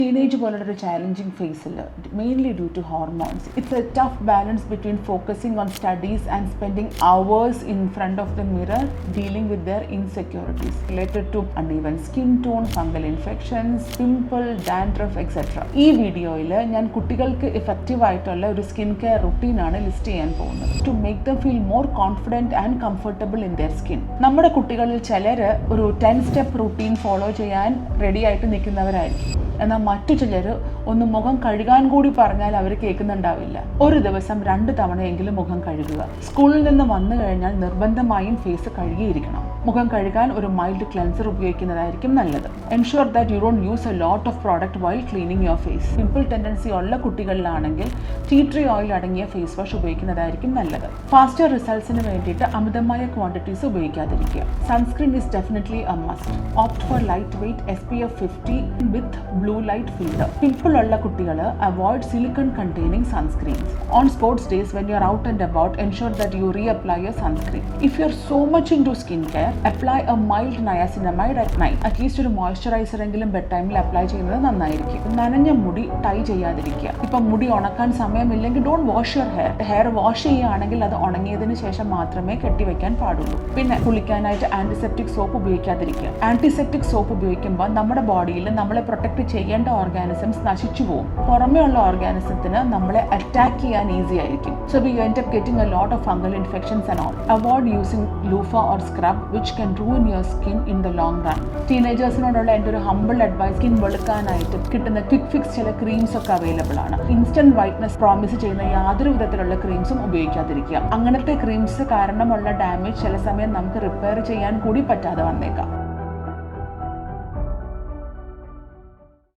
Teenage പോലുള്ളൊരു challenging ഫേസിൽ mainly due to hormones it's a tough balance between focusing on studies and spending hours in front of the mirror dealing with their insecurities related to uneven skin tone, fungal infections, pimple, dandruff etcetera. ഈ വീഡിയോയിൽ ഞാൻ കുട്ടികൾക്ക് effective ആയിട്ടുള്ള ഒരു skin care റുട്ടീനാണ് list ചെയ്യാൻ പോകുന്നത് to make them feel more confident and comfortable in their skin. നമ്മുടെ കുട്ടികളിൽ ചിലർ ഒരു 10 സ്റ്റെപ്പ് റുട്ടീൻ ഫോളോ ചെയ്യാൻ റെഡി ആയിട്ട് നിൽക്കുന്നവരായിരിക്കും. എന്നാൽ മറ്റു ചിലർ ഒന്ന് മുഖം കഴുകാൻ കൂടി പറഞ്ഞാൽ അവർ കേൾക്കുന്നുണ്ടാവില്ല. ഒരു ദിവസം 2 തവണയെങ്കിലും മുഖം കഴുകുക. സ്കൂളിൽ നിന്ന് വന്നു കഴിഞ്ഞാൽ നിർബന്ധമായും ഫേസ് കഴുകിയിരിക്കണം. മുഖം കഴുകാൻ ഒരു മൈൽഡ് ക്ലെൻസർ ഉപയോഗിക്കുന്നതായിരിക്കും നല്ലത്. Ensure that you don't use a lot of product while cleaning your face. Pimple tendency ഉള്ള കുട്ടികളിലാണെങ്കിൽ ടീ ട്രീ ഓയിൽ അടങ്ങിയ ഫേസ് വാഷ് ഉപയോഗിക്കുന്നതായിരിക്കും നല്ലത്. ഫാസ്റ്റർ റിസൾട്ട്സിന് വേണ്ടിയിട്ട് അമിതമായ ക്വാണ്ടിറ്റീസ് ഉപയോഗിക്കാതിരിക്കുക. Sunscreen is definitely a must. Opt for lightweight SPF 50 with blue light filter. Pimple ഉള്ള കുട്ടികൾ avoid silicone containing sunscreens. On sports days when you are out and about ensure that you reapply your sunscreen. If you are so much into skin care, apply a mild niacinamide at night. At least ഒരു moisturiser എങ്കിലും bed ടൈമിൽ apply ചെയ്യുന്നത് നന്നായിരിക്കും. നനഞ്ഞ മുടി tie ചെയ്യാതിരിക്കുക. ഇപ്പം മുടി ഉണക്കാൻ സമയമില്ലെങ്കിൽ don't wash your hair wash ചെയ്യുകയാണെങ്കിൽ അത് ഉണങ്ങിയതിന് ശേഷം മാത്രമേ കെട്ടിവെക്കാൻ പാടുള്ളൂ. പിന്നെ കുളിക്കാനായിട്ട് ആന്റിസെപ്റ്റിക് സോപ്പ് ഉപയോഗിക്കാതിരിക്കുക. ആന്റിസെപ്റ്റിക് സോപ്പ് ഉപയോഗിക്കുമ്പോൾ നമ്മുടെ ബോഡിയിൽ നമ്മളെ പ്രൊട്ടക്ട് ചെയ്യേണ്ട ഓർഗാനിസംസ് നശിച്ചു പോകും. പുറമേ ഉള്ള ഓർഗാനിസത്തിന് നമ്മളെ അറ്റാക്ക് ചെയ്യാൻ ഈസി ആയിരിക്കും. So we end up getting A lot of fungal infections and all. Avoid using loofah or scrub which can ruin your skin in the long run. ടീനേജേഴ്സിനോടുള്ള എൻ്റെ ഒരു ഹമ്പിൾ അഡ്വൈസ്, സ്കിൻ വെളുക്കാനായിട്ട് കിട്ടുന്ന quick fix ചില creams ഒക്കെ available ആണ്. Instant whiteness promise ചെയ്യുന്ന യാതൊരു വിധത്തിലുള്ള ക്രീംസും ഉപയോഗിക്കാതിരിക്കുക. അങ്ങനത്തെ ക്രീംസ് കാരണമുള്ള ഡാമേജ് ചില സമയം നമുക്ക് റിപ്പയർ ചെയ്യാൻ കൂടി പറ്റാതെ വന്നേക്കാം.